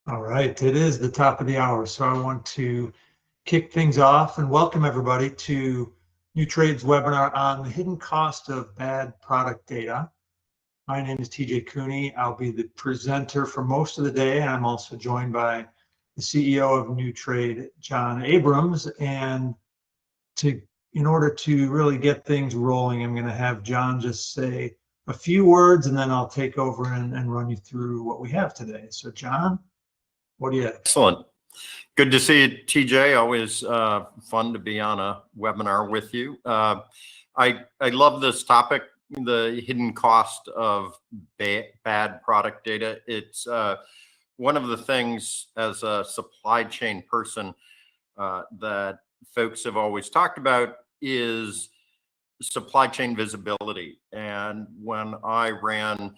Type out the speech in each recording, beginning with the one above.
All right, it is the top of the hour, so I want to kick things off and welcome everybody to Nutrad's webinar on the hidden cost of bad product data. My name is TJ Cooney. I'll be the presenter for most of the day, and I'm also joined by the CEO of Nutrad, John Abrams. And in order to really get things rolling, I'm going to have John just say a few words, and then I'll take over and run you through what we have today. So, John, what do you have? Excellent. Good to see you, TJ. Always fun to be on a webinar with you. I love this topic, the hidden cost of bad product data. It's one of the things as a supply chain person that folks have always talked about is supply chain visibility. And when I ran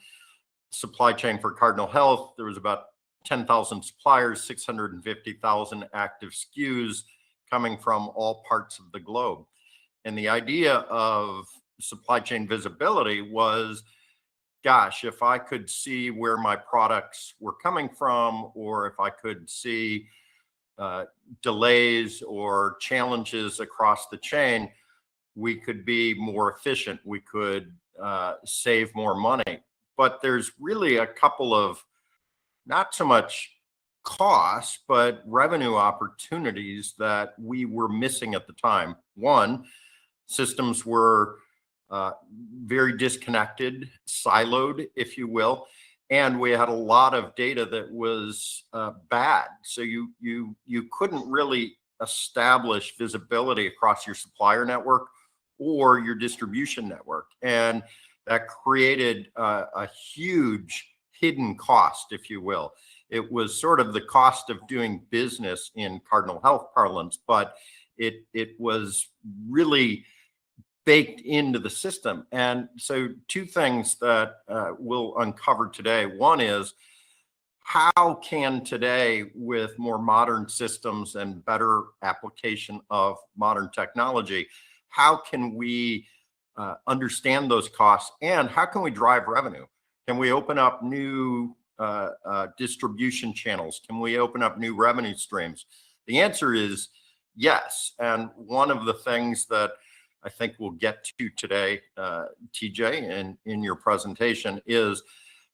supply chain for Cardinal Health, there was about 10,000 suppliers, 650,000 active SKUs coming from all parts of the globe. And the idea of supply chain visibility was, gosh, if I could see where my products were coming from, or if I could see delays or challenges across the chain, we could be more efficient. We could save more money. But there's really a couple of not so much cost, but revenue opportunities that we were missing at the time. One, systems were very disconnected, siloed, if you will, and we had a lot of data that was bad. So you couldn't really establish visibility across your supplier network or your distribution network, and that created a huge hidden cost, if you will. It was sort of the cost of doing business in Cardinal Health parlance, but it was really baked into the system. And so two things that we'll uncover today. One is, how can today, with more modern systems and better application of modern technology, how can we understand those costs, and how can we drive revenue? Can we open up new distribution channels? Can we open up new revenue streams? The answer is yes. And one of the things that I think we'll get to today, TJ, in your presentation is,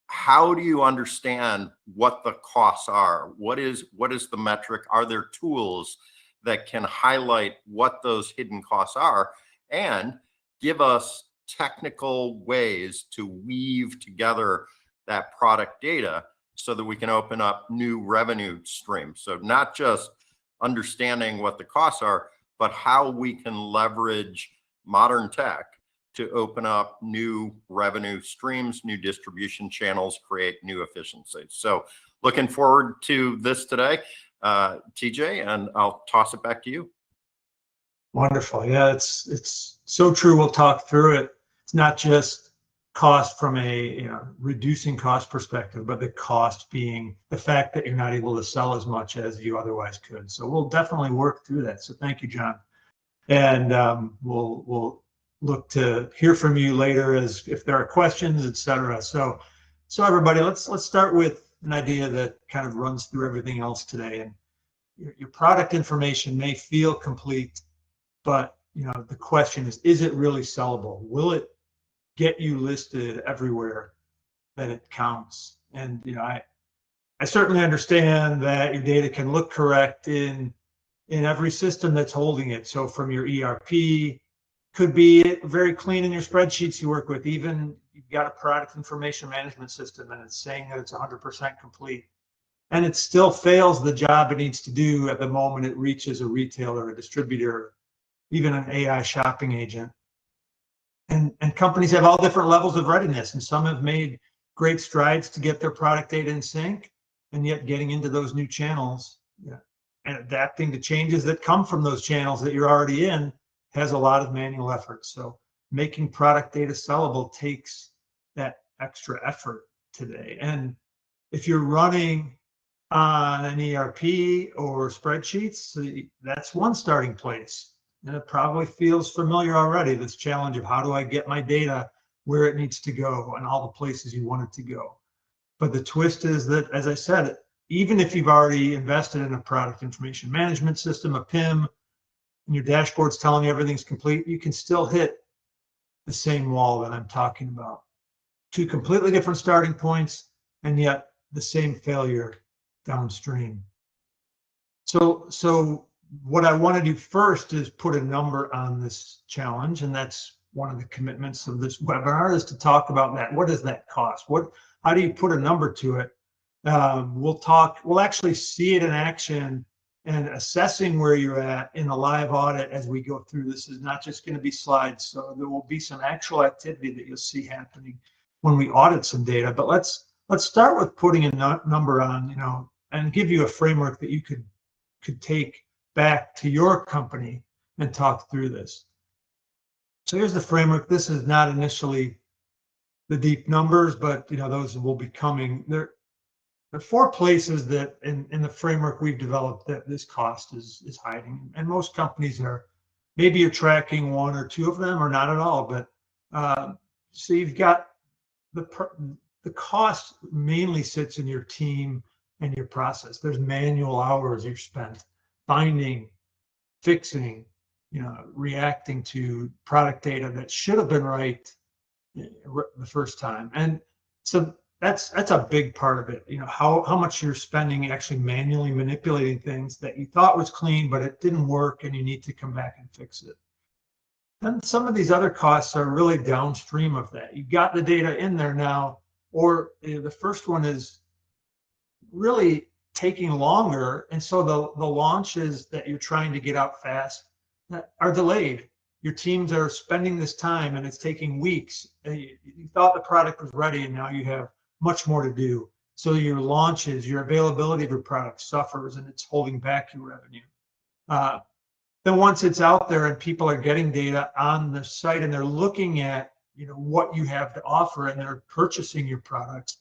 how do you understand what the costs are? What is the metric? Are there tools that can highlight what those hidden costs are and give us technical ways to weave together that product data so that we can open up new revenue streams? So not just understanding what the costs are, but how we can leverage modern tech to open up new revenue streams, new distribution channels, create new efficiencies. So looking forward to this today, TJ, and I'll toss it back to you. Wonderful. Yeah, it's so true. We'll talk through it. It's not just cost from a reducing cost perspective, but the cost being the fact that you're not able to sell as much as you otherwise could. So we'll definitely work through that. So thank you, John. And we'll look to hear from you later as if there are questions, etc. So everybody, let's start with an idea that kind of runs through everything else today. And your product information may feel complete, but the question is it really sellable? Will it get you listed everywhere that it counts? And I certainly understand that your data can look correct in every system that's holding it. So from your ERP, could be very clean in your spreadsheets you work with. Even you've got a product information management system and it's saying that it's 100% complete, and it still fails the job it needs to do at the moment it reaches a retailer, a distributor, even an AI shopping agent. And companies have all different levels of readiness, and some have made great strides to get their product data in sync, and yet getting into those new channels and adapting to changes that come from those channels that you're already in has a lot of manual effort. So making product data sellable takes that extra effort today. And if you're running on an ERP or spreadsheets, that's one starting place. And it probably feels familiar already, this challenge of how do I get my data where it needs to go and all the places you want it to go. But the twist is that, as I said, even if you've already invested in a product information management system, a PIM, and your dashboard's telling you everything's complete, you can still hit the same wall that I'm talking about. Two completely different starting points, and yet the same failure downstream. So what I want to do first is put a number on this challenge, and that's one of the commitments of this webinar, is to talk about that. What does that cost? How do you put a number to it? We'll actually see it in action and assessing where you're at in a live audit as we go through. This is not just going to be slides, so there will be some actual activity that you'll see happening when we audit some data. But let's start with putting a number on, and give you a framework that you could take back to your company and talk through this. So here's the framework. This is not initially the deep numbers, but those will be coming. There are 4 places that in the framework we've developed that this cost is hiding, and most companies are, maybe you're tracking 1 or 2 of them or not at all. But so you've got the cost mainly sits in your team and your process. There's manual hours you've spent finding, fixing, reacting to product data that should have been right the first time. And so that's a big part of it. How much you're spending actually manually manipulating things that you thought was clean, but it didn't work, and you need to come back and fix it. And some of these other costs are really downstream of that. You've got the data in there now, or the first one is really taking longer, and so the launches that you're trying to get out fast are delayed. Your teams are spending this time, and it's taking weeks. You thought the product was ready, and now you have much more to do. So your launches, your availability of your product suffers, and it's holding back your revenue. Then once it's out there and people are getting data on the site and they're looking at what you have to offer and they're purchasing your products,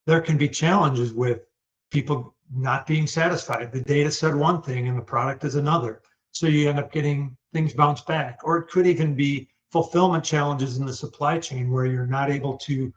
there can be challenges with people not being satisfied. The data said one thing and the product is another. So you end up getting things bounce back. Or it could even be fulfillment challenges in the supply chain where you're not able to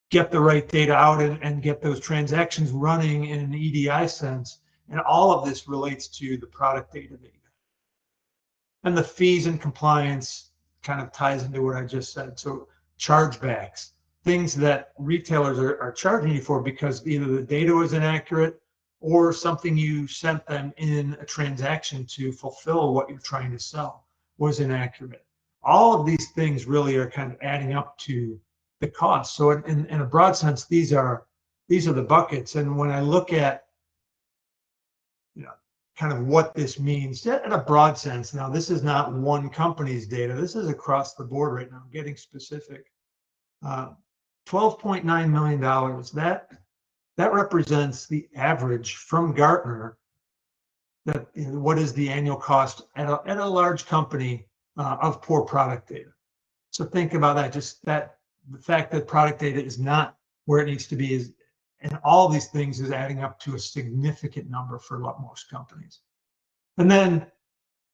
get the right data out and get those transactions running in an EDI sense. And all of this relates to the product data that you have. And the fees and compliance kind of ties into what I just said. So chargebacks, things that retailers are charging you for because either the data was inaccurate or something you sent them in a transaction to fulfill what you're trying to sell was inaccurate. All of these things really are kind of adding up to the cost. So in a broad sense, these are the buckets. And when I look at kind of what this means in a broad sense, now this is not one company's data. This is across the board right now, getting specific. $12.9 million. That represents the average from Gartner. That what is the annual cost at a large company of poor product data. So think about that. Just the fact that product data is not where it needs to be is, and all these things is adding up to a significant number for most companies. And then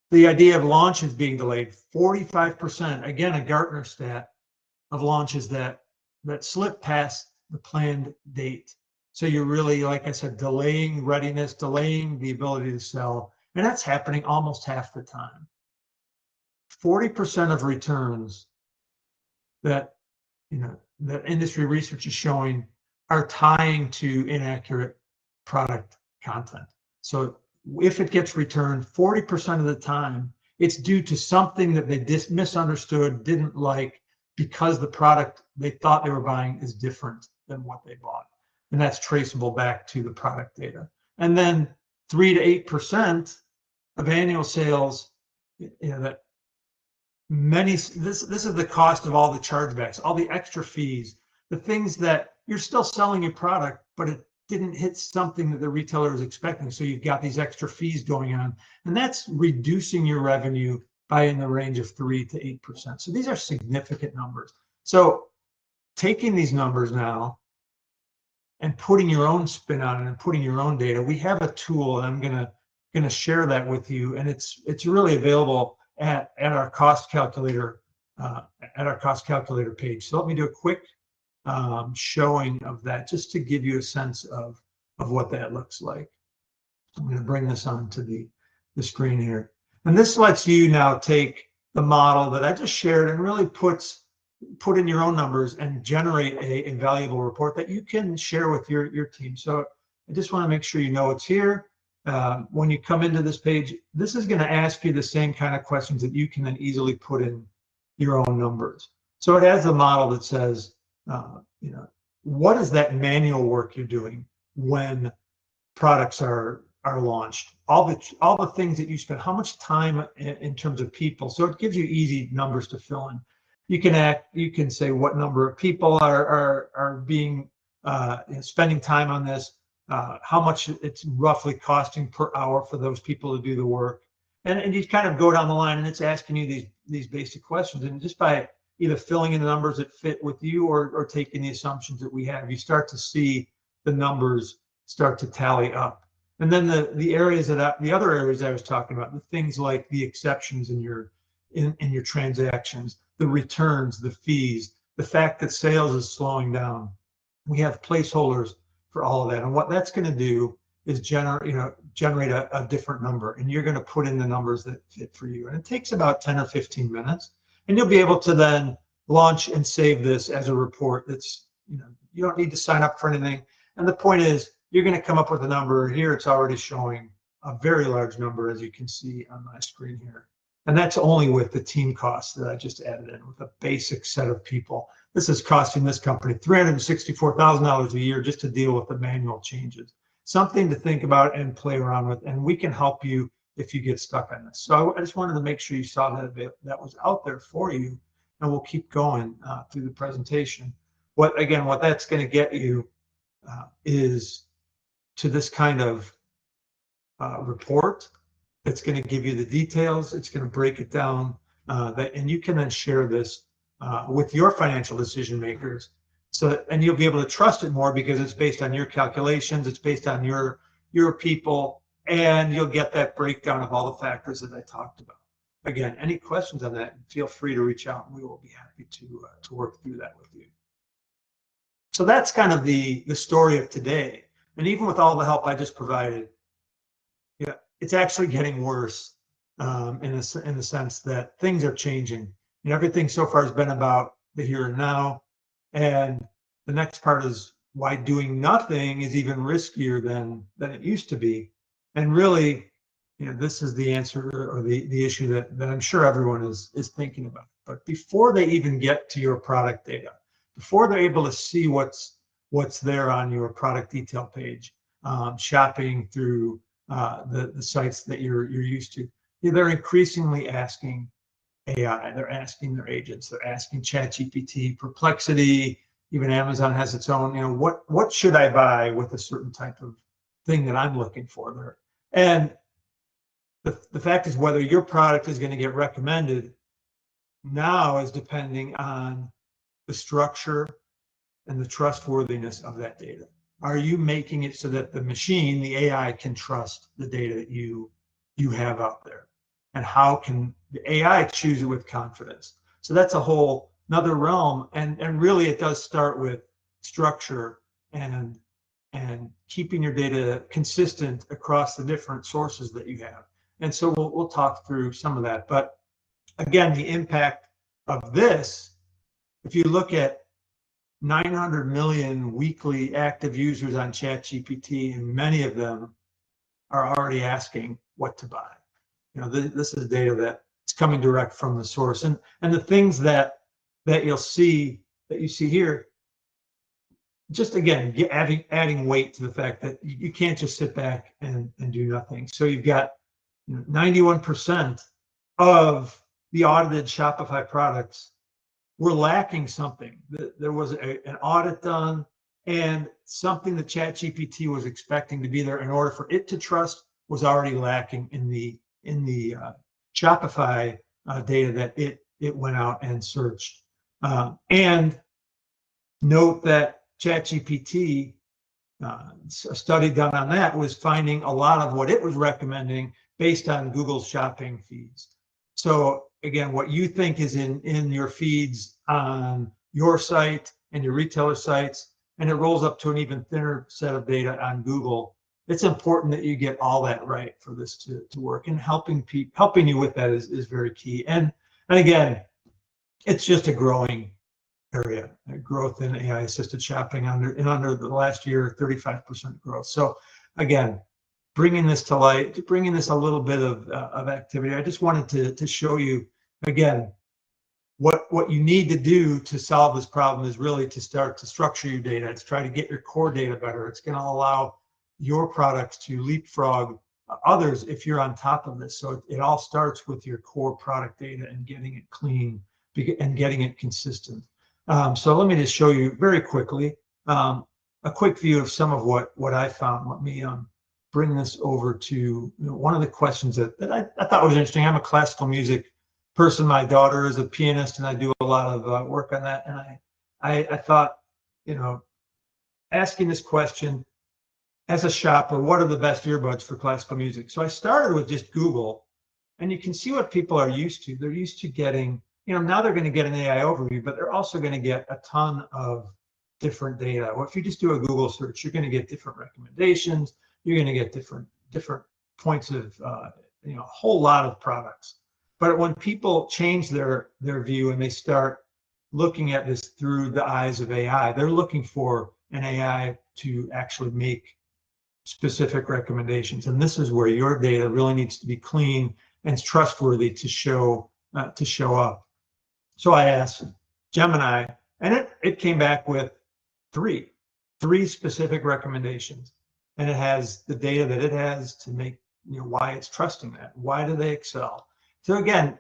the idea of launches being delayed, 45%, again, a Gartner stat of launches that slip past the planned date. So you're really, like I said, delaying readiness, delaying the ability to sell. And that's happening almost half the time. 40% of returns that industry research is showing are tying to inaccurate product content. So if it gets returned, 40% of the time, it's due to something that they misunderstood, didn't like, because the product they thought they were buying is different than what they bought. And that's traceable back to the product data. And then 3 to 8% of annual sales, that this is the cost of all the chargebacks, all the extra fees, the things that you're still selling your product, but it didn't hit something that the retailer is expecting. So you've got these extra fees going on, and that's reducing your revenue by in the range of 3 to 8%. So these are significant numbers. So taking these numbers now and putting your own spin on it and putting your own data, we have a tool, and I'm gonna share that with you, and it's really available at our cost calculator page. So let me do a quick showing of that, just to give you a sense of of what that looks like. I'm going to bring this onto the screen here. And this lets you now take the model that I just shared and really put in your own numbers and generate a valuable report that you can share with your team. So I just want to make sure you know it's here. When you come into this page, this is going to ask you the same kind of questions that you can then easily put in your own numbers. So it has a model that says, what is that manual work you're doing when products are launched? All the things that you spend, how much time in terms of people. So it gives you easy numbers to fill in. You can say what number of people are being spending time on this, how much it's roughly costing per hour for those people to do the work, and you kind of go down the line, and it's asking you these basic questions, and just by either filling in the numbers that fit with you or taking the assumptions that we have, you start to see the numbers start to tally up. And then the other areas I was talking about, the things like the exceptions in your transactions, the returns, the fees, the fact that sales is slowing down. We have placeholders for all of that. And what that's going to do is generate a different number, and you're going to put in the numbers that fit for you. And it takes about 10 or 15 minutes, and you'll be able to then launch and save this as a report. That's, you don't need to sign up for anything. And the point is, you're going to come up with a number. Here it's already showing a very large number, as you can see on my screen here. And that's only with the team costs that I just added in, with a basic set of people. This is costing this company $364,000 a year just to deal with the manual changes. Something to think about and play around with, and we can help you if you get stuck on this. So I just wanted to make sure you saw that was out there for you, and we'll keep going through the presentation. What that's going to get you is to this kind of report. It's going to give you the details. It's going to break it down, and you can then share this with your financial decision makers. And you'll be able to trust it more because it's based on your calculations. It's based on your people, and you'll get that breakdown of all the factors that I talked about. Again, any questions on that, feel free to reach out, and we will be happy to work through that with you. So that's kind of the story of today. And even with all the help I just provided, it's actually getting worse in the sense that things are changing. Everything so far has been about the here and now, and the next part is why doing nothing is even riskier than it used to be. And really, this is the answer or the issue that I'm sure everyone is thinking about. But before they even get to your product data, before they're able to see what's there on your product detail page, shopping through the sites that you're used to, they're increasingly asking AI. They're asking their agents. They're asking ChatGPT, Perplexity. Even Amazon has its own. What should I buy with a certain type of thing that I'm looking for there? And the fact is, whether your product is going to get recommended now is depending on the structure and the trustworthiness of that data. Are you making it so that the machine, the AI, can trust the data that you have out there? And how can the AI choose it with confidence? So that's a whole another realm. And really it does start with structure and keeping your data consistent across the different sources that you have. And so we'll talk through some of that. But again, the impact of this, if you look at 900 million weekly active users on ChatGPT, and many of them are already asking what to buy. This is data that's coming direct from the source, and the things that you see here. Just again, adding weight to the fact that you can't just sit back and do nothing. So you've got 91% of the audited Shopify products were lacking something. There was an audit done, and something that ChatGPT was expecting to be there in order for it to trust was already lacking in the Shopify data that it went out and searched. And note that ChatGPT, a study done on that, was finding a lot of what it was recommending based on Google's shopping feeds. So again, what you think is in your feeds on your site and your retailer sites and it rolls up to an even thinner set of data on Google. It's important that you get all that right for this to work, and helping you with that is very key. And again, it's just a growing area, growth in AI assisted shopping under the last year, 35% growth. So again, bringing this to light, bringing this a little bit of activity. I just wanted to show you again, what you need to do to solve this problem is really to start to structure your data. It's try to get your core data better. It's going to allow your products to leapfrog others if you're on top of this. So it all starts with your core product data and getting it clean and getting it consistent. So let me just show you very quickly a quick view of some of what I found. Let me bring this over to one of the questions that I thought was interesting. I'm a classical music person. My daughter is a pianist, and I do a lot of work on that. And I thought, asking this question as a shopper, what are the best earbuds for classical music? So I started with just Google, and you can see what people are used to. They're used to getting, now they're going to get an AI overview, but they're also going to get a ton of different data. Well, if you just do a Google search, you're going to get different recommendations. You're going to get different points of, a whole lot of products. But when people change their view and they start looking at this through the eyes of AI, they're looking for an AI to actually make specific recommendations. And this is where your data really needs to be clean and trustworthy to show up. So I asked Gemini, and it came back with three specific recommendations. And it has the data that it has to make, why it's trusting that. Why do they excel? So again,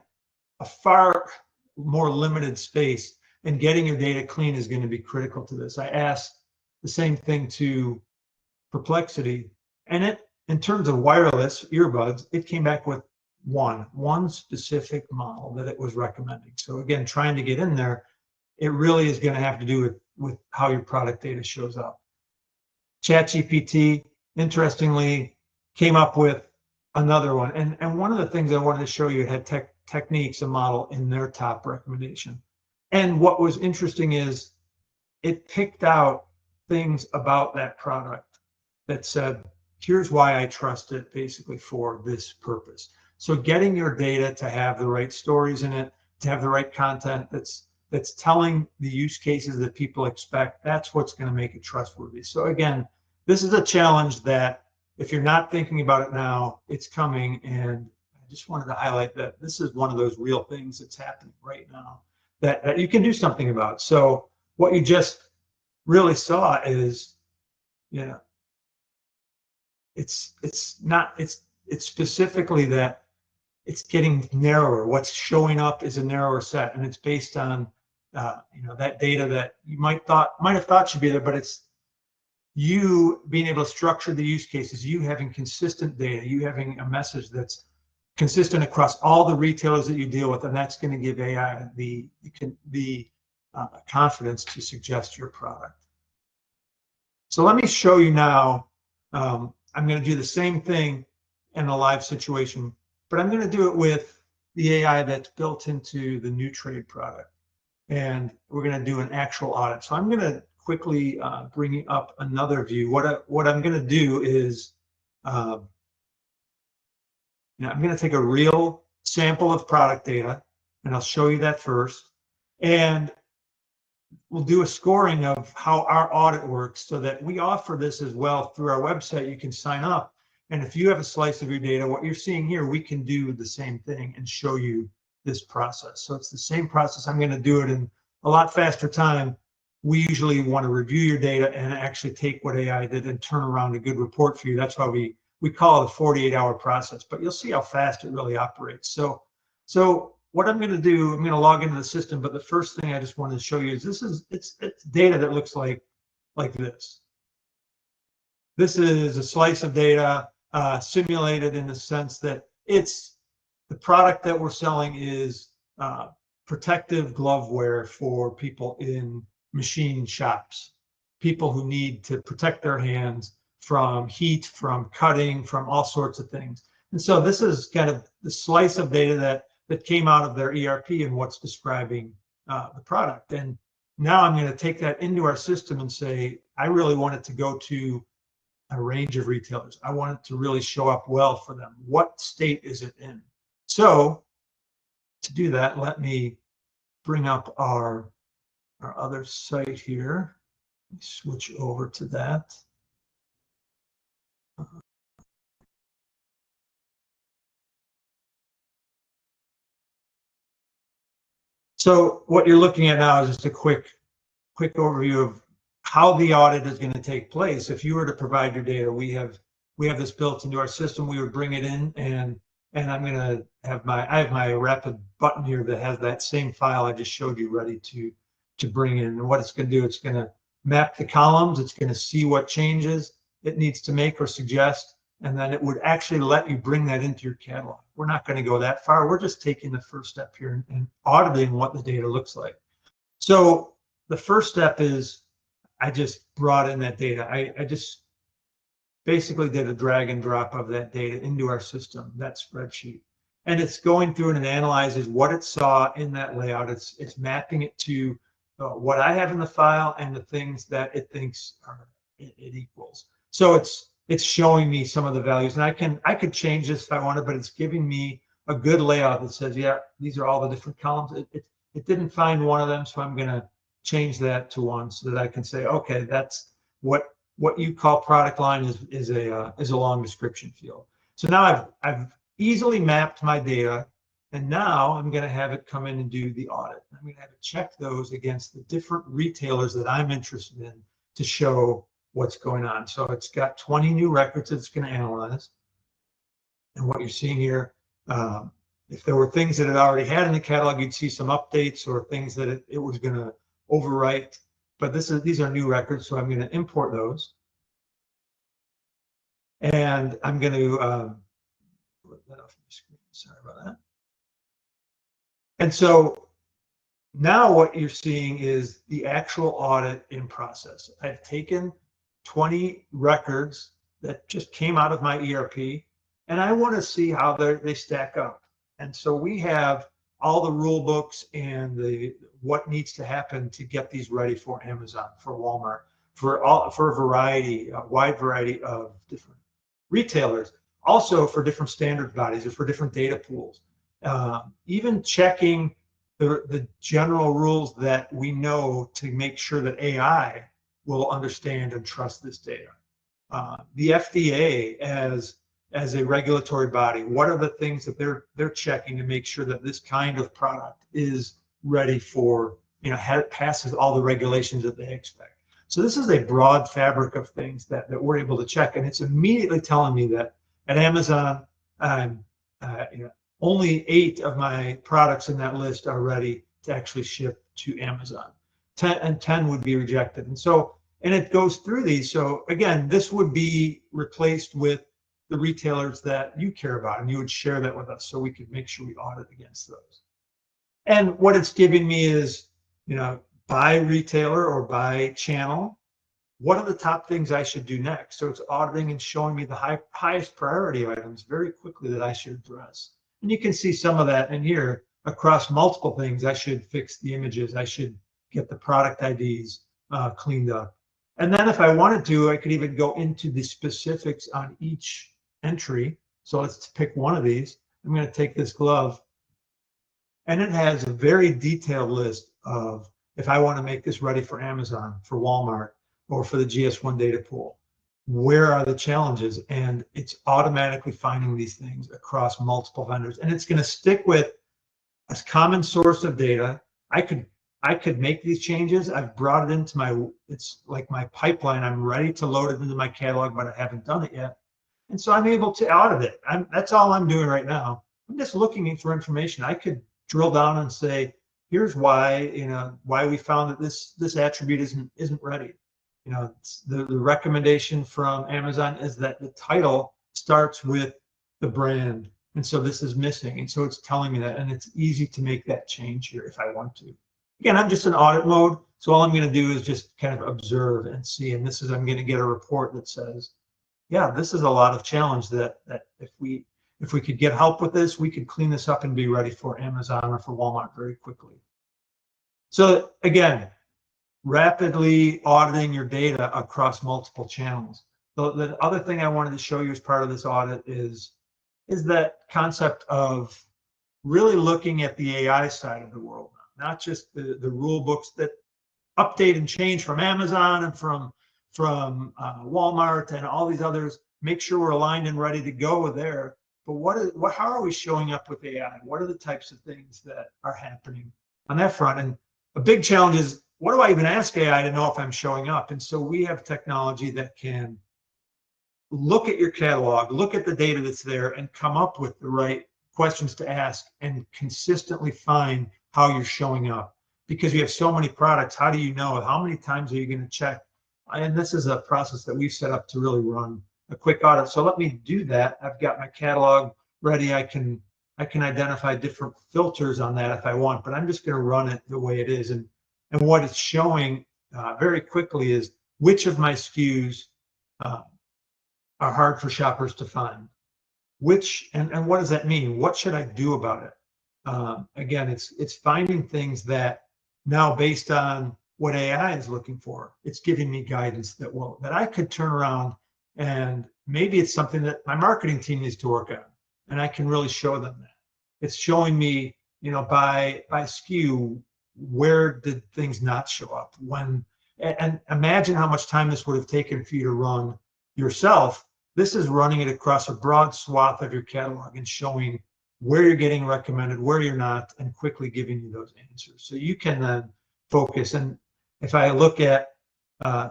a far more limited space, and getting your data clean is going to be critical to this. I asked the same thing to Perplexity, and in terms of wireless earbuds, it came back with one specific model that it was recommending. So again, trying to get in there, it really is going to have to do with how your product data shows up. ChatGPT, interestingly, came up with another one. And one of the things I wanted to show you had techniques, a model in their top recommendation. And what was interesting is it picked out things about that product that said, here's why I trust it basically for this purpose. So getting your data to have the right stories in it, to have the right content that's telling the use cases that people expect, that's what's going to make it trustworthy. So again, this is a challenge that if you're not thinking about it now, it's coming. And I just wanted to highlight that this is one of those real things that's happening right now that you can do something about. So what you just really saw is, it's specifically that it's getting narrower. What's showing up is a narrower set, and it's based on that data that you might have thought should be there, but it's you being able to structure the use cases, you having consistent data, you having a message that's consistent across all the retailers that you deal with, and that's going to give AI the confidence to suggest your product. So let me show you now. I'm going to do the same thing in a live situation, but I'm going to do it with the AI that's built into the Nutrad product, and we're going to do an actual audit. So I'm going to quickly bring up another view. What I'm going to do is, I'm going to take a real sample of product data, and I'll show you that first, and we'll do a scoring of how our audit works, so that we offer this as well through our website. You can sign up, and if you have a slice of your data, what you're seeing here, we can do the same thing and show you this process. So it's the same process. I'm going to do it in a lot faster time. We usually want to review your data and actually take what AI did and turn around a good report for you. That's why we call it a 48-hour process, but you'll see how fast it really operates. So what I'm going to do, I'm going to log into the system, but the first thing I just wanted to show you is it's data that looks like this. This is a slice of data simulated in the sense that it's the product that we're selling is protective gloveware for people in machine shops, people who need to protect their hands from heat, from cutting, from all sorts of things. And so this is kind of the slice of data that came out of their ERP and what's describing the product. And now I'm going to take that into our system and say, I really want it to go to a range of retailers. I want it to really show up well for them. What state is it in? So to do that, let me bring up our other site here. Switch over to that. So what you're looking at now is just a quick overview of how the audit is going to take place. If you were to provide your data, we have this built into our system. We would bring it in, and I'm going to have my rapid button here that has that same file I just showed you ready to bring in. And what it's going to do, it's going to map the columns. It's going to see what changes it needs to make or suggest, and then it would actually let you bring that into your catalog. We're not going to go that far. We're just taking the first step here and auditing what the data looks like. So the first step is I just brought in that data. I just basically did a drag and drop of that data into our system, that spreadsheet. And it's going through and it analyzes what it saw in that layout. It's mapping it to what I have in the file and the things that it thinks it equals. So it's showing me some of the values, and I could change this if I wanted, but it's giving me a good layout that says, yeah, these are all the different columns. It didn't find one of them, so I'm going to change that to one so that I can say, okay, that's what you call product line is a long description field. So now I've easily mapped my data, and now I'm going to have it come in and do the audit. I'm going to have it check those against the different retailers that I'm interested in to show what's going on. So it's got 20 new records it's going to analyze. And what you're seeing here, if there were things that it already had in the catalog, you'd see some updates or things that it was going to overwrite. But these are new records, so I'm going to import those. And I'm going to put that off the screen. Sorry about that. And so now what you're seeing is the actual audit in process. I've taken 20 records that just came out of my ERP, and I want to see how they stack up. And so we have all the rule books and what needs to happen to get these ready for Amazon, for Walmart, for a wide variety of different retailers, also for different standard bodies or for different data pools. Even checking the general rules that we know to make sure that AI will understand and trust this data. The FDA as a regulatory body, what are the things that they're checking to make sure that this kind of product is ready for, passes all the regulations that they expect. So this is a broad fabric of things that we're able to check, and it's immediately telling me that at Amazon, only 8 of my products in that list are ready to actually ship to Amazon. 10 would be rejected. And it goes through these. So again, this would be replaced with the retailers that you care about, and you would share that with us so we could make sure we audit against those. And what it's giving me is, by retailer or by channel, what are the top things I should do next? So it's auditing and showing me the highest priority items very quickly that I should address. And you can see some of that in here across multiple things. I should fix the images. I should get the product IDs cleaned up. And then if I wanted to, I could even go into the specifics on each entry. So let's pick one of these. I'm going to take this glove, and it has a very detailed list of, if I want to make this ready for Amazon, for Walmart, or for the GS1 data pool, where are the challenges? And it's automatically finding these things across multiple vendors. And it's going to stick with a common source of data. I could make these changes. I've brought it into it's like my pipeline. I'm ready to load it into my catalog, but I haven't done it yet. And so I'm able to audit it. That's all I'm doing right now. I'm just looking for information. I could drill down and say, here's why, why we found that this attribute isn't ready. The recommendation from Amazon is that the title starts with the brand. And so this is missing. And so it's telling me that, and it's easy to make that change here if I want to. Again, I'm just in audit mode. So all I'm going to do is just kind of observe and see. And I'm going to get a report that says, yeah, this is a lot of challenge that if we could get help with this, we could clean this up and be ready for Amazon or for Walmart very quickly. So again, rapidly auditing your data across multiple channels. The other thing I wanted to show you as part of this audit is that concept of really looking at the AI side of the world, not just the rule books that update and change from Amazon and from Walmart and all these others. Make sure we're aligned and ready to go there. But how are we showing up with AI? What are the types of things that are happening on that front? And a big challenge is, what do I even ask AI to know if I'm showing up? And so we have technology that can look at your catalog, look at the data that's there, and come up with the right questions to ask and consistently find how you're showing up. Because you have so many products, how do you know? How many times are you going to check? And this is a process that we've set up to really run a quick audit. So let me do that. I've got my catalog ready. I can identify different filters on that if I want, but I'm just going to run it the way it is. And what it's showing very quickly is which of my SKUs are hard for shoppers to find. And what does that mean? What should I do about it? Again, it's finding things that now, based on what AI is looking for, it's giving me guidance that I could turn around, and maybe it's something that my marketing team needs to work on, and I can really show them that. It's showing me, by SKU, where did things not show up and imagine how much time this would have taken for you to run yourself. This is running it across a broad swath of your catalog and showing where you're getting recommended, where you're not, and quickly giving you those answers. So you can then focus. And if I look at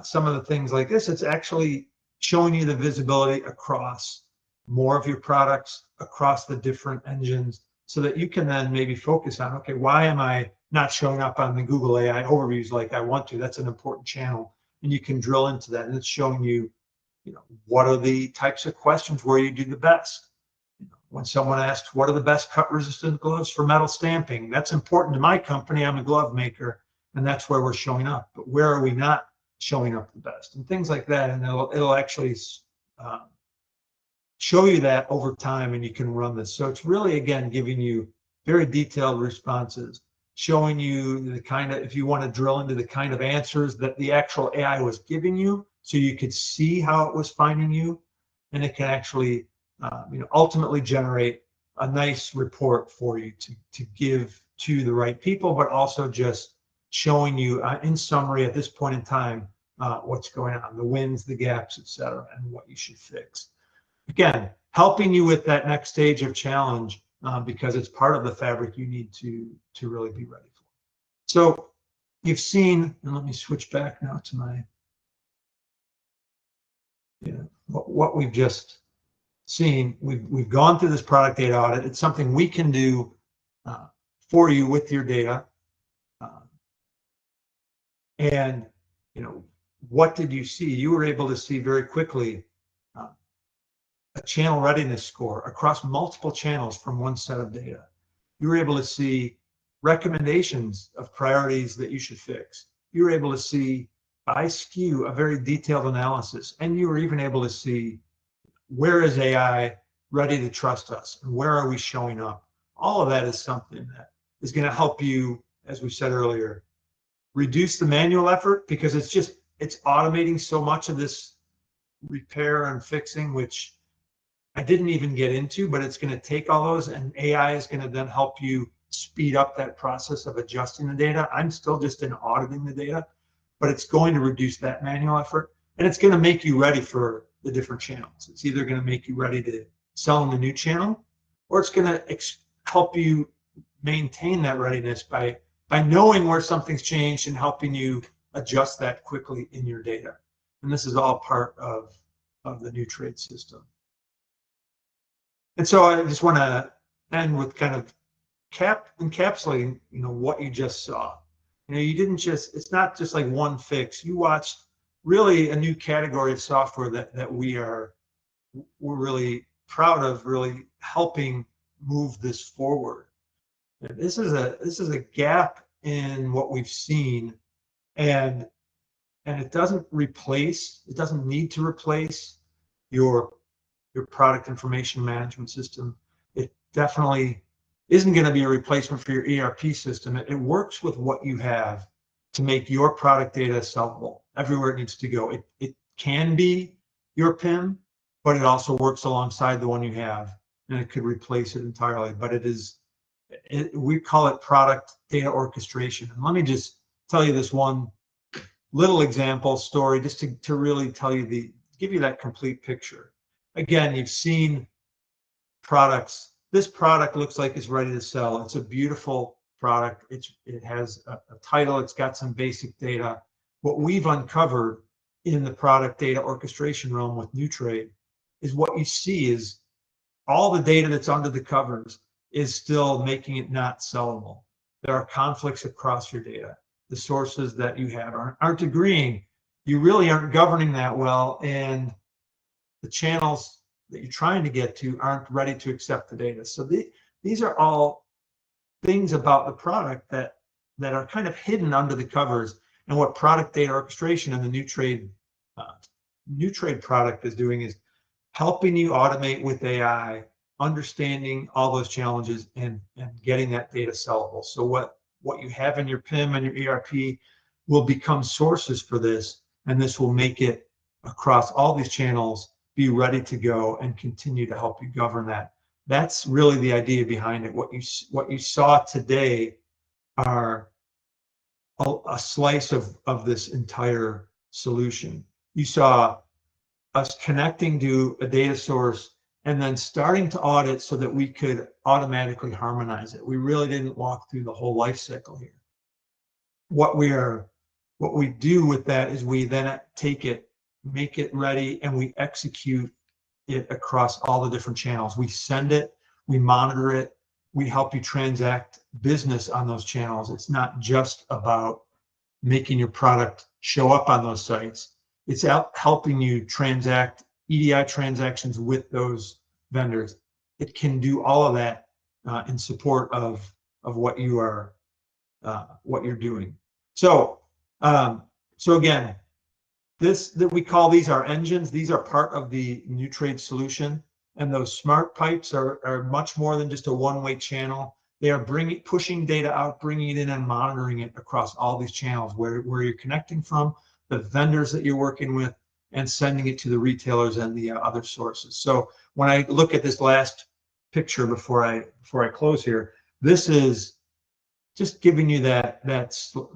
some of the things like this, it's actually showing you the visibility across more of your products, across the different engines, so that you can then maybe focus on, okay, why am I not showing up on the Google AI overviews like I want to? That's an important channel. And you can drill into that. And it's showing you, what are the types of questions where you do the best. When someone asks, what are the best cut resistant gloves for metal stamping? That's important to my company. I'm a glove maker, and that's where we're showing up. But where are we not showing up the best? And things like that. And it'll actually show you that over time, and you can run this. So it's really, again, giving you very detailed responses, showing you the kind of, if you want to drill into the kind of answers that the actual AI was giving you, so you could see how it was finding you, and it can actually ultimately generate a nice report for you to give to the right people, but also just showing you in summary at this point in time what's going on, the wins, the gaps, etc., and what you should fix. Again, helping you with that next stage of challenge because it's part of the fabric you need to really be ready for. So you've seen, and let me switch back now to my what we've just seen. We've gone through this product data audit. It's something we can do for you with your data. And what did you see? You were able to see very quickly a channel readiness score across multiple channels from one set of data. You were able to see recommendations of priorities that you should fix. You were able to see by SKU a very detailed analysis, and you were even able to see, where is AI ready to trust us, and where are we showing up? All of that is something that is going to help you, as we said earlier, reduce the manual effort, because it's automating so much of this repair and fixing, which I didn't even get into, but it's going to take all those, and AI is going to then help you speed up that process of adjusting the data. I'm still just in auditing the data, but it's going to reduce that manual effort, and it's going to make you ready for the different channels. It's either going to make you ready to sell in the new channel, or it's going to help you maintain that readiness by knowing where something's changed and helping you adjust that quickly in your data. And this is all part of the Nutrad system. And so I just want to end with kind of encapsulating, what you just saw. You didn't just, it's not just like one fix. You watched really a new category of software that we're really proud of, really helping move this forward. And this is a gap in what we've seen, and it doesn't need to replace your product information management system. It definitely isn't going to be a replacement for your ERP system. It works with what you have to make your product data sellable everywhere it needs to go. It can be your PIM, but it also works alongside the one you have, and it could replace it entirely. But we call it product data orchestration. And let me just tell you this one little example story, just to really tell you give you that complete picture. Again, you've seen products. This product looks like it's ready to sell. It's a beautiful product. It has a title. It's got some basic data. What we've uncovered in the product data orchestration realm with Nutrad is what you see is all the data that's under the covers is still making it not sellable. There are conflicts across your data. The sources that you have aren't agreeing. You really aren't governing that well, and the channels that you're trying to get to aren't ready to accept the data. So these are all things about the product that are kind of hidden under the covers. And what product data orchestration and the Nutrad product is doing is helping you automate with AI, understanding all those challenges and getting that data sellable. So what you have in your PIM and your ERP will become sources for this, and this will make it across all these channels be ready to go and continue to help you govern that. That's really the idea behind it. What you saw today are a slice of this entire solution. You saw us connecting to a data source and then starting to audit so that we could automatically harmonize it. We really didn't walk through the whole life cycle here. What we do with that is we then take it, make it ready, and we execute it across all the different channels. We send it, we monitor it, we help you transact business on those channels. It's not just about making your product show up on those sites. It's helping you transact EDI transactions with those vendors. It can do all of that in support of what you're doing. So again, that we call these our engines. These are part of the Nutrad solution, and those smart pipes are much more than just a one-way channel. They are pushing data out, bringing it in, and monitoring it across all these channels where you're connecting from, the vendors that you're working with, and sending it to the retailers and the other sources. So when I look at this last picture before I close here, this is just giving you that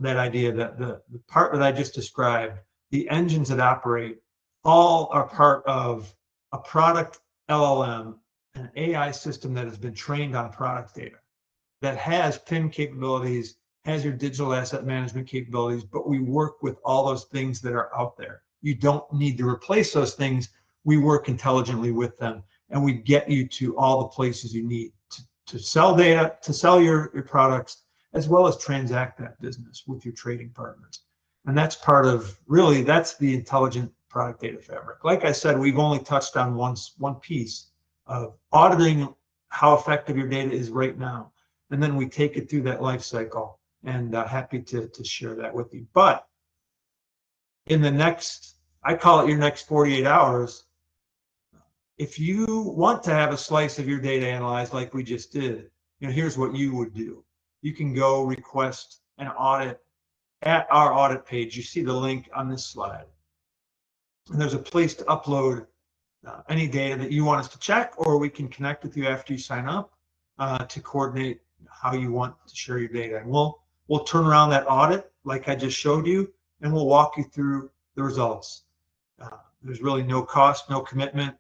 idea that the part that I just described, the engines that operate, all are part of a product LLM, an AI system that has been trained on product data, that has PIM capabilities, has your digital asset management capabilities, but we work with all those things that are out there. You don't need to replace those things. We work intelligently with them, and we get you to all the places you need to sell data, to sell your products, as well as transact that business with your trading partners. And that's part of, really, that's the intelligent product data fabric. Like I said, we've only touched on one piece of auditing how effective your data is right now. And then we take it through that life cycle, and happy to share that with you. But in the next, I call it your next 48 hours, if you want to have a slice of your data analyzed like we just did, here's what you would do. You can go request an audit at our audit page. You see the link on this slide. And there's a place to upload any data that you want us to check, or we can connect with you after you sign up to coordinate how you want to share your data. And we'll turn around that audit like I just showed you, and we'll walk you through the results. There's really no cost, no commitment.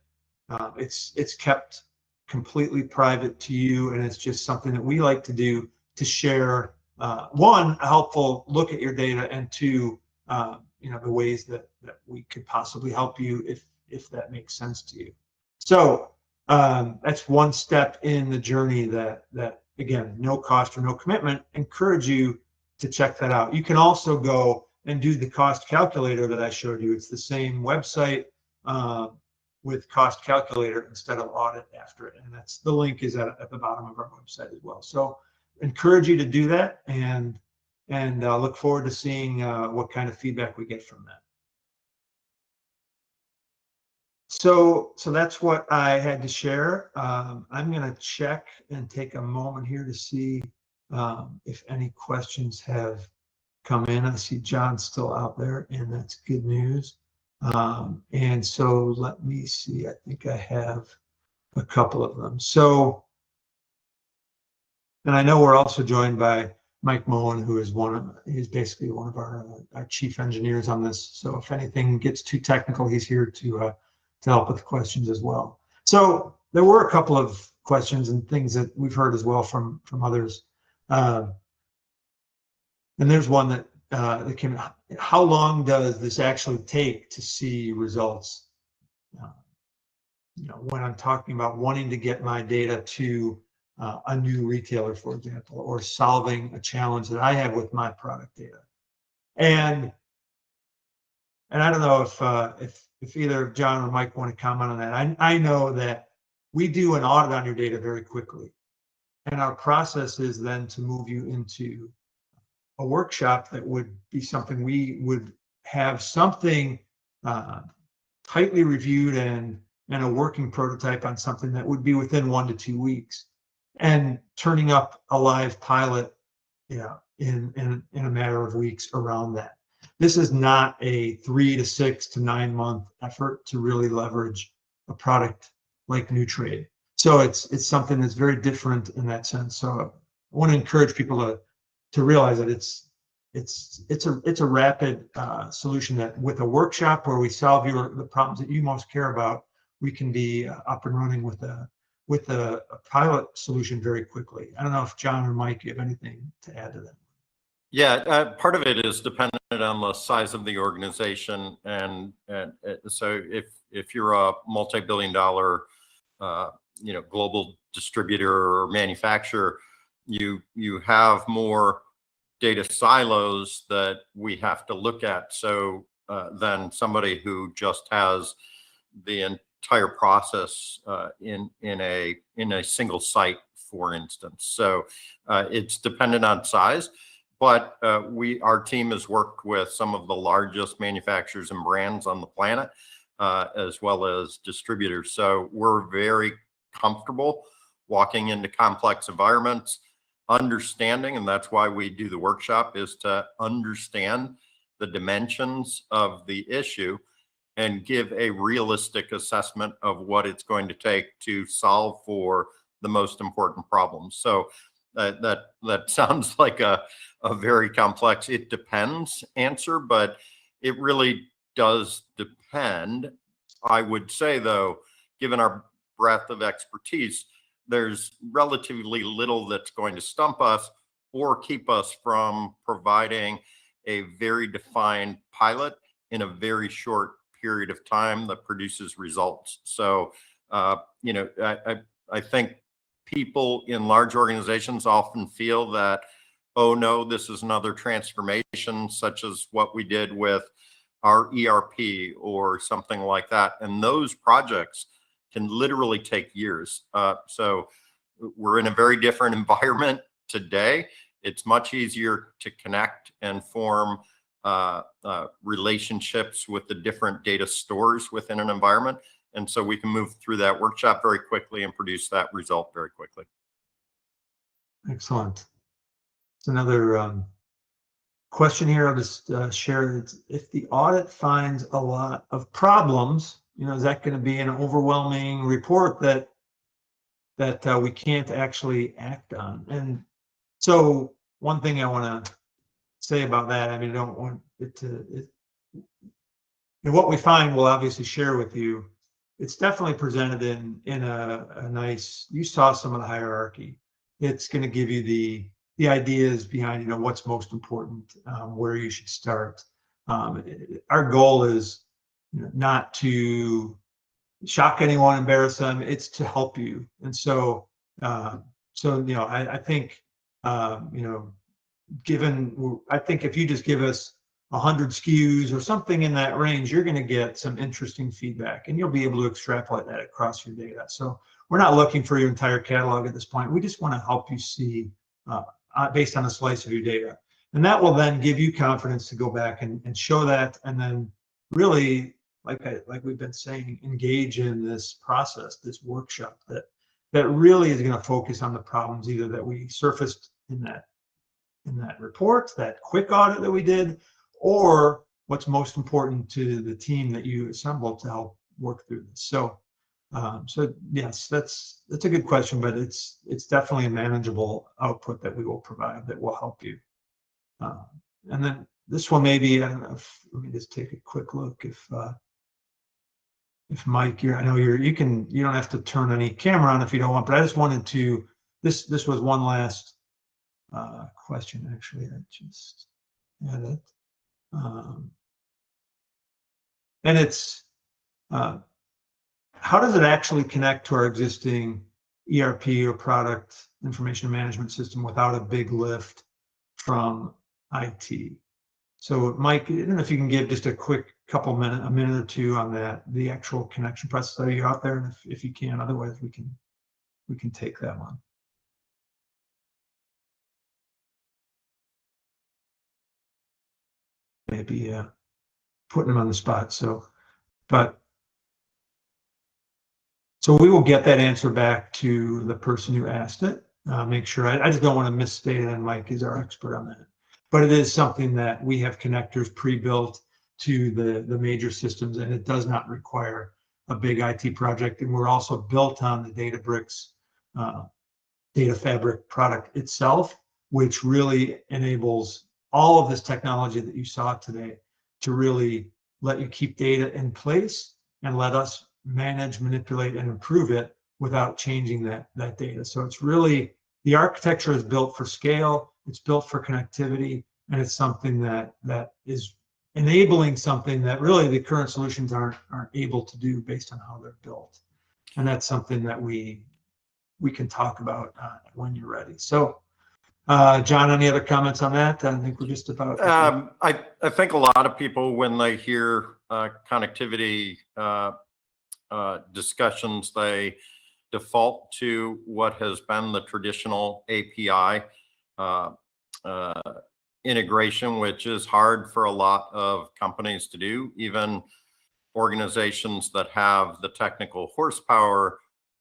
It's kept completely private to you, and it's just something that we like to do to share, one, a helpful look at your data, and two, the ways that we could possibly help you if that makes sense to you. So that's one step in the journey that again, no cost or no commitment. Encourage you to check that out. You can also go and do the cost calculator that I showed you. It's the same website with cost calculator instead of audit after it. And that's, the link is at the bottom of our website as well. So encourage you to do that, and look forward to seeing what kind of feedback we get from that. So that's what I had to share. I'm going to check and take a moment here to see if any questions have come in. I see John's still out there, and that's good news. And so let me see, I think I have a couple of them. So, and I know we're also joined by Mike Moen, who is he's basically one of our chief engineers on this. So if anything gets too technical, he's here to help with the questions as well. So there were a couple of questions and things that we've heard as well from others. And there's one that came, how long does this actually take to see results? When I'm talking about wanting to get my data to a new retailer, for example, or solving a challenge that I have with my product data. And I don't know if either John or Mike want to comment on that. I know that we do an audit on your data very quickly. And our process is then to move you into a workshop that would be something we would have something tightly reviewed and a working prototype on something that would be within 1 to 2 weeks, and turning up a live pilot, in a matter of weeks around that. This is not a 3 to 6 to 9 month effort to really leverage a product like Nutrad. So it's something that's very different in that sense. So I want to encourage people to realize that it's a rapid solution that with a workshop where we solve the problems that you most care about, we can be up and running with a pilot solution very quickly. I don't know if John or Mike have anything to add to that. Yeah, part of it is dependent on the size of the organization, and so if you're a multi-billion-dollar, global distributor or manufacturer, you have more data silos that we have to look at. So than somebody who just has the entire process in a single site, for instance. So it's dependent on size. But our team has worked with some of the largest manufacturers and brands on the planet, as well as distributors. So we're very comfortable walking into complex environments, understanding, and that's why we do the workshop, is to understand the dimensions of the issue and give a realistic assessment of what it's going to take to solve for the most important problems. So that sounds like a very complex, it depends answer, but it really does depend. I would say, though, given our breadth of expertise, there's relatively little that's going to stump us or keep us from providing a very defined pilot in a very short period of time that produces results. So, I think people in large organizations often feel that, oh no, this is another transformation such as what we did with our ERP or something like that. And those projects can literally take years. So we're in a very different environment today. It's much easier to connect and form relationships with the different data stores within an environment. And so we can move through that workshop very quickly and produce that result very quickly. Excellent. It's another question here. I'll just share it. If the audit finds a lot of problems, is that going to be an overwhelming report that we can't actually act on? And so one thing I want to say about that, I don't want it to, and what we find we'll obviously share with you. It's definitely presented in a nice, you saw some of the hierarchy. It's going to give you the ideas behind, what's most important, where you should start. Our goal is not to shock anyone, embarrass them. It's to help you. And so, I think, I think if you just give us 100 SKUs or something in that range, you're going to get some interesting feedback, and you'll be able to extrapolate that across your data. So we're not looking for your entire catalog at this point. We just want to help you see based on a slice of your data. And that will then give you confidence to go back and show that, and then really, like we've been saying, engage in this process, this workshop that really is going to focus on the problems either that we surfaced in that report, that quick audit that we did, or what's most important to the team that you assembled to help work through this. So, so yes, that's a good question, but it's definitely a manageable output that we will provide that will help you. And then this one maybe, I don't know if, let me just take a quick look if Mike, I know you don't have to turn any camera on if you don't want, but I just wanted to, this was one last question actually. I just had it. And it's, how does it actually connect to our existing ERP or product information management system without a big lift from IT? So Mike, I don't know if you can give just a quick a minute or two on that, the actual connection process. Are you out there? And if you can, otherwise we can take that one. Maybe putting them on the spot. So we will get that answer back to the person who asked it. Make sure, I just don't want to misstate it, and Mike is our expert on that. But it is something that we have connectors pre-built to the major systems, and it does not require a big IT project. And we're also built on the Databricks data fabric product itself, which really enables all of this technology that you saw today to really let you keep data in place and let us manage, manipulate, and improve it without changing that data. So it's really, the architecture is built for scale, it's built for connectivity, and it's something that is enabling something that really the current solutions aren't able to do based on how they're built. And that's something that we can talk about when you're ready. So John, any other comments on that? I think we're just about. I think a lot of people, when they hear connectivity discussions, they default to what has been the traditional API integration, which is hard for a lot of companies to do, even organizations that have the technical horsepower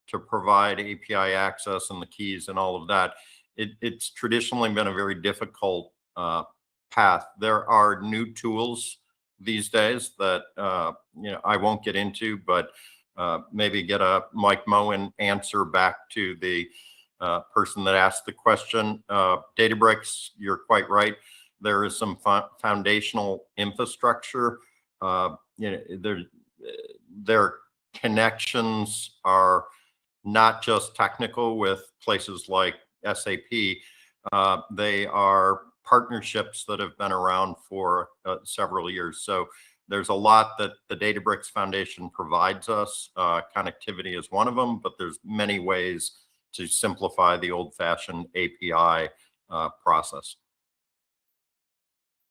to provide API access and the keys and all of that. It's traditionally been a very difficult path. There are new tools these days that I won't get into, but maybe get a Mike Moen answer back to the person that asked the question. Databricks, you're quite right. There is some foundational infrastructure. Their connections are not just technical with places like SAP. They are partnerships that have been around for several years. So there's a lot that the Databricks Foundation provides us. Connectivity is one of them, but there's many ways to simplify the old-fashioned API process.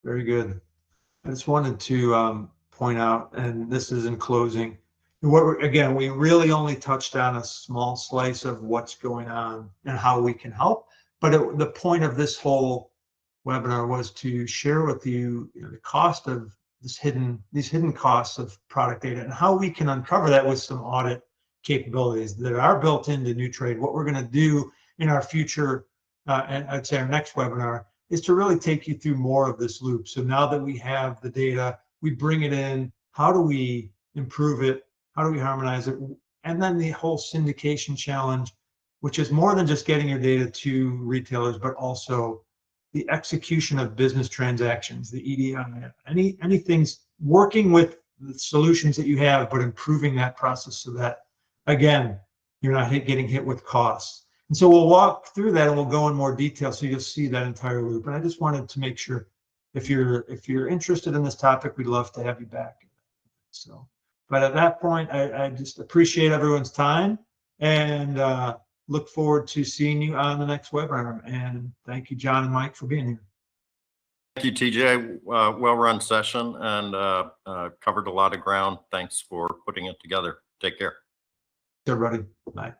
Very good. I just wanted to point out, and this is in closing, again, we really only touched on a small slice of what's going on and how we can help. But the point of this whole webinar was to share with you, the cost of these hidden costs of product data and how we can uncover that with some audit capabilities that are built into Nutrad. What we're going to do in our future, and I'd say our next webinar, is to really take you through more of this loop. So now that we have the data, we bring it in. How do we improve it? How do we harmonize it? And then the whole syndication challenge, which is more than just getting your data to retailers, but also the execution of business transactions, the EDI, anything working with the solutions that you have, but improving that process so that, again, you're not getting hit with costs. And so we'll walk through that and we'll go in more detail so you'll see that entire loop. And I just wanted to make sure if you're interested in this topic, we'd love to have you back. So, but at that point, I just appreciate everyone's time and look forward to seeing you on the next webinar. And thank you, John and Mike, for being here. Thank you, TJ. Well-run session and covered a lot of ground. Thanks for putting it together. Take care. Everybody, bye.